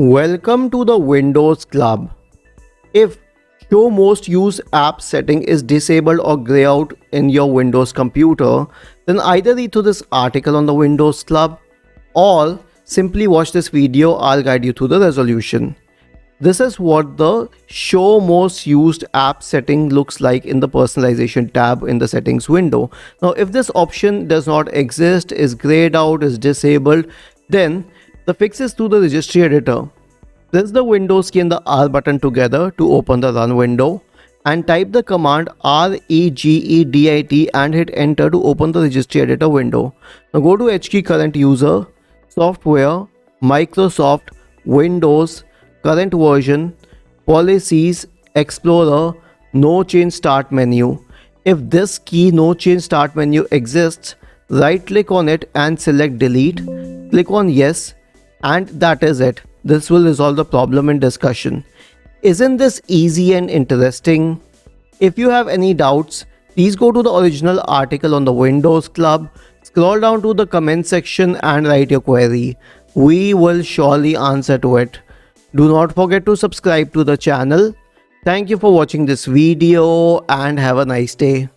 Welcome to the Windows Club. If Show Most Used Apps setting is disabled or grey out in your Windows computer, then either read through this article on the Windows Club or simply watch this video. I'll guide you through the resolution. This is what the Show Most Used App setting looks like in the Personalization tab in the Settings window. Now, if this option does not exist, is grayed out, is disabled, then the fix is through the Registry Editor. Press the Windows key and the R button together to open the Run window and type the command regedit and hit enter to open the Registry Editor window. Now go to HKey Current User, Software, Microsoft, Windows, Current Version, Policies, Explorer, No Change Start menu. If this key No Change Start menu exists, right click on it and select Delete. Click on Yes, and that is it. This will resolve the problem in discussion. Isn't this easy and interesting? If you have any doubts, please go to the original article on the Windows Club, scroll down to the comment section and write your query. We will surely answer to it. Do not forget to subscribe to the channel. Thank you for watching this video and have a nice day.